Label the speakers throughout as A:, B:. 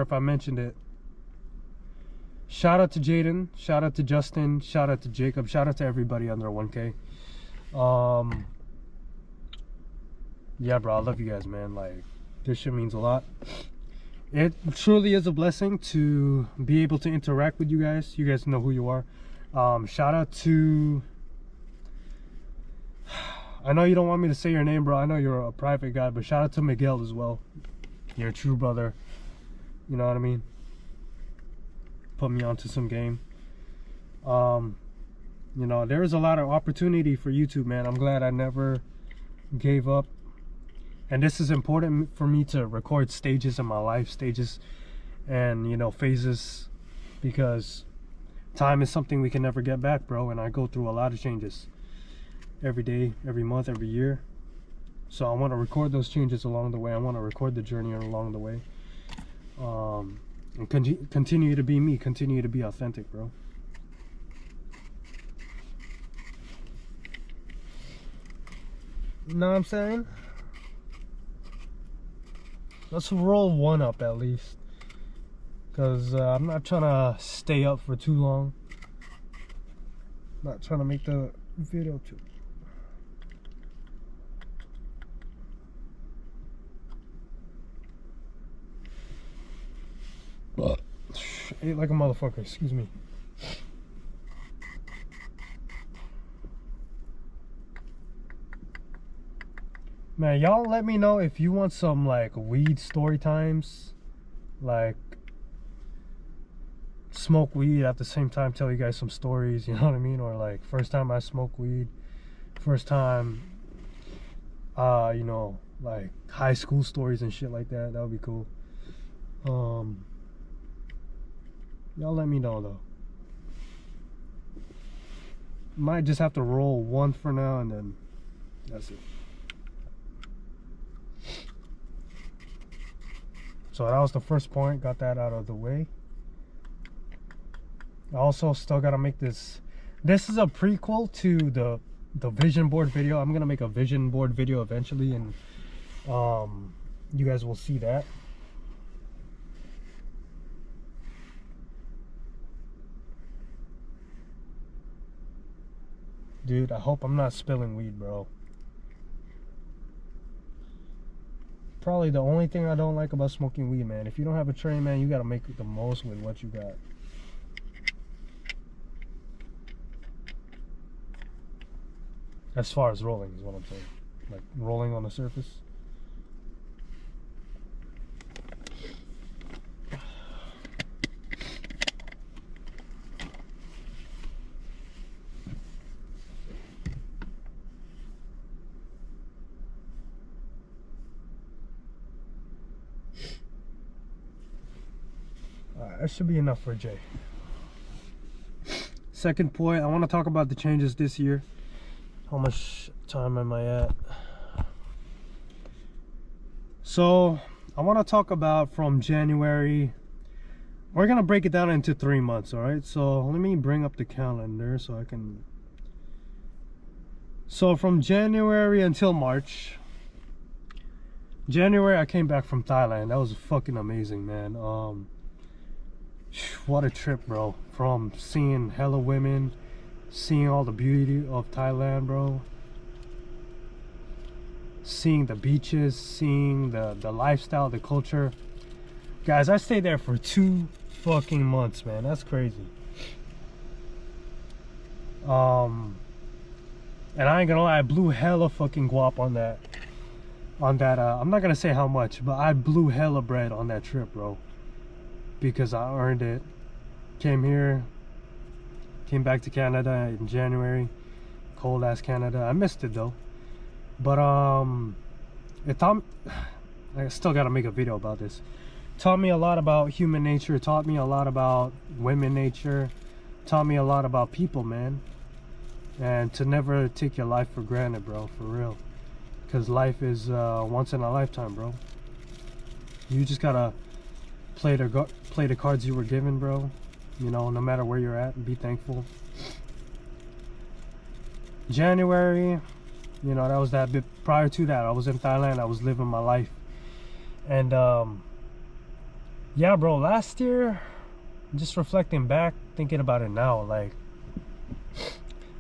A: if I mentioned it. Shout out to Jaden, shout out to Justin, shout out to Jacob, shout out to everybody under 1K. Yeah, bro, I love you guys, man. Like, this shit means a lot. It truly is a blessing to be able to interact with you guys. You guys know who you are. Shout out to, I know you don't want me to say your name, bro. I know you're a private guy, but shout out to Miguel as well. You're a true brother. You know what I mean? Put me onto some game. You know, there is a lot of opportunity for YouTube, man. I'm glad I never gave up. And this is important for me to record stages in my life, stages and, you know, phases, because time is something we can never get back, bro. And I go through a lot of changes every day, every month, every year. So I want to record those changes along the way. I want to record the journey along the way. And continue to be me, continue to be authentic, bro. You know what I'm saying? Let's roll one up at least, because I'm not trying to stay up for too long. Not trying to make the video too. Ate like a motherfucker, excuse me. Man, y'all let me know if you want some like weed story times, like smoke weed at the same time, tell you guys some stories, you know what I mean? Or like first time I smoke weed, first time, you know, like high school stories and shit like that. That would be cool. Y'all let me know though. Might just have to roll one for now and then that's it. So that was the first point, got that out of the way. I also still gotta make this. This is a prequel to the vision board video. I'm gonna make a vision board video eventually, and you guys will see that. Dude, I hope I'm not spilling weed, bro. Probably the only thing I don't like about smoking weed, man. If you don't have a tray, man, you gotta make the most with what you got. As far as rolling is what I'm saying. Like rolling on the surface. That should be enough for Jay. Second point, I want to talk about the changes this year. How much time am I at? So I want to talk about from January. We're gonna break it down into 3 months, all right? So let me bring up the calendar so I can. So from January until March. January I came back from Thailand. That was fucking amazing, man. What a trip, bro. From seeing hella women, seeing all the beauty of Thailand, bro, seeing the beaches, seeing the lifestyle, the culture. Guys, I stayed there for 2 fucking months, man. That's crazy. And I ain't gonna lie, I blew hella fucking guap on that I'm not gonna say how much, but I blew hella bread on that trip, bro, because I earned it. Came here, came back to Canada in January. Cold ass Canada. I missed it though, but it taught, I still gotta make a video about this. Taught me a lot about human nature, taught me a lot about women nature, taught me a lot about people, man. And to never take your life for granted, bro, for real, because life is once in a lifetime, bro. You just gotta play the cards you were given, bro. You know, no matter where you're at, and be thankful. January, you know, that was that bit. Prior to that, I was in Thailand. I was living my life, and yeah, bro, last year, just reflecting back, thinking about it now, like,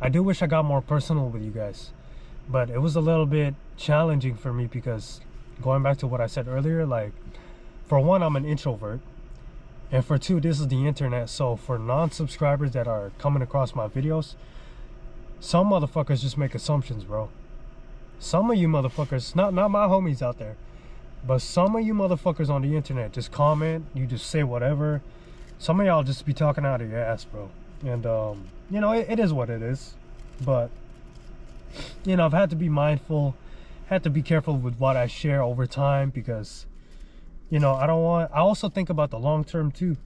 A: I do wish I got more personal with you guys, but it was a little bit challenging for me because going back to what I said earlier, like, for one, I'm an introvert, and for two, this is the internet. So for non-subscribers that are coming across my videos, some motherfuckers just make assumptions, bro. Some of you motherfuckers, not my homies out there, but some of you motherfuckers on the internet just comment, you just say whatever. Some of y'all just be talking out of your ass, bro. And you know, it is what it is. But you know, I've had to be mindful, had to be careful with what I share over time, because you know, I also think about the long term too.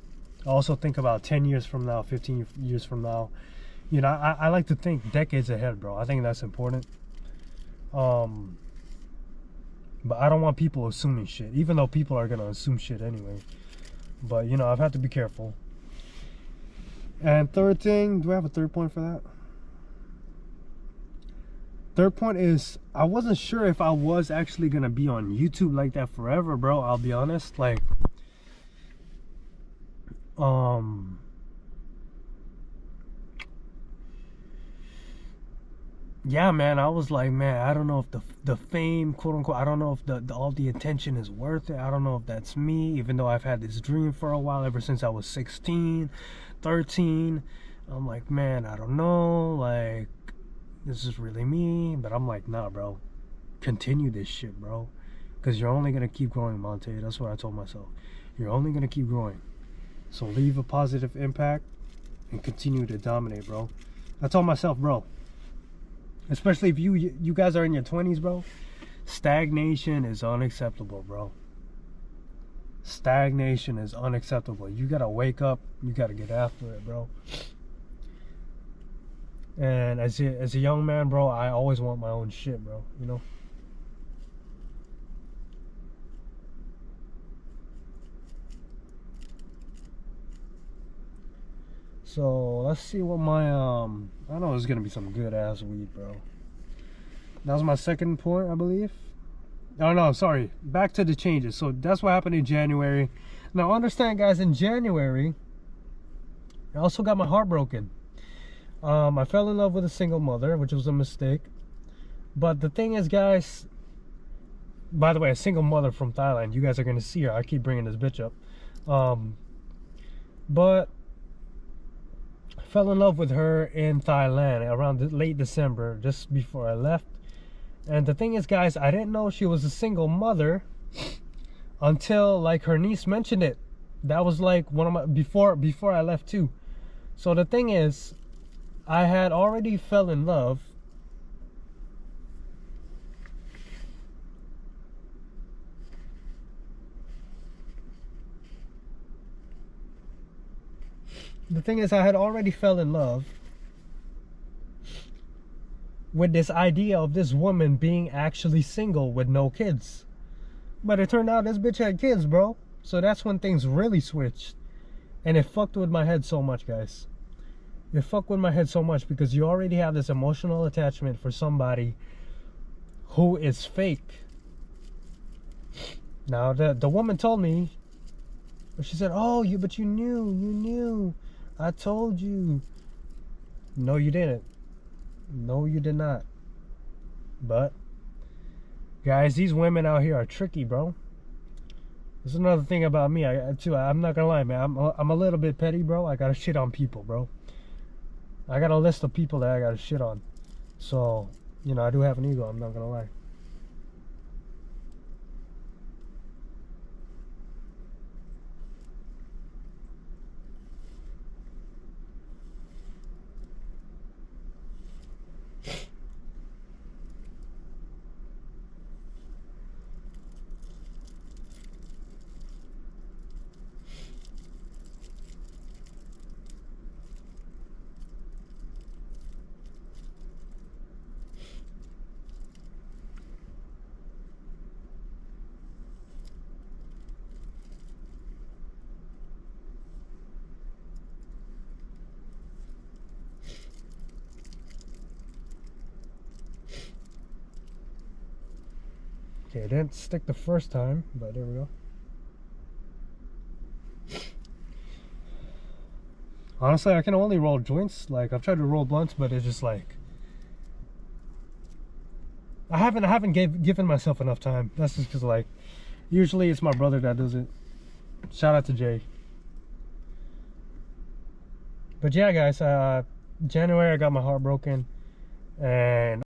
A: I also think about 10 years from now, 15 years from now. You know, I like to think decades ahead, bro. I think that's important. But I don't want people assuming shit, even though people are gonna assume shit anyway. But you know, I've had to be careful. And third thing, do I have a third point for that? Third point is, I wasn't sure if I was actually gonna be on YouTube like that forever, bro. I'll be honest. Like, yeah, man, I was like, man, I don't know if the fame, quote unquote, I don't know if the all the attention is worth it. I don't know if that's me, even though I've had this dream for a while, ever since I was 16, 13. I'm like, man, I don't know, like, this is really me. But I'm like, nah, bro, continue this shit, bro, because you're only gonna keep growing, Monte. That's what I told myself. You're only gonna keep growing, so leave a positive impact and continue to dominate, bro. I told myself, bro, especially if you guys are in your 20s, bro, stagnation is unacceptable, bro. Stagnation is unacceptable. You gotta wake up, you gotta get after it, bro. And as a young man, bro, I always want my own shit, bro, you know. So let's see what my I know it's gonna be some good ass weed, bro. That was my second point, I believe. Oh no, sorry, back to the changes. So that's what happened in January. Now understand, guys, in January I also got my heart broken. I fell in love with a single mother, which was a mistake. But the thing is, guys, by the way, a single mother from Thailand, you guys are gonna see her. I keep bringing this bitch up. But I fell in love with her in Thailand around late December, just before I left. And the thing is, guys, I didn't know she was a single mother until, like, her niece mentioned it. That was like one of my before I left too. So the thing is, I had already fell in love. The thing is, I had already fell in love with this idea of this woman being actually single with no kids. But it turned out this bitch had kids, bro. So that's when things really switched. And it fucked with my head so much, guys. It fucked with my head so much because you already have this emotional attachment for somebody who is fake. Now, the woman told me, she said, oh, but you knew. I told you. No, you didn't. No, you did not. But, guys, these women out here are tricky, bro. There's another thing about me, I'm not gonna lie, man. I'm a little bit petty, bro. I gotta shit on people, bro. I got a list of people that I gotta shit on. So, you know, I do have an ego, I'm not gonna lie. Okay, it didn't stick the first time, but there we go. Honestly, I can only roll joints. Like, I've tried to roll blunts, but it's just like I haven't given myself enough time. That's just because, like, usually it's my brother that does it. Shout out to Jay. But yeah, guys, January I got my heart broken, and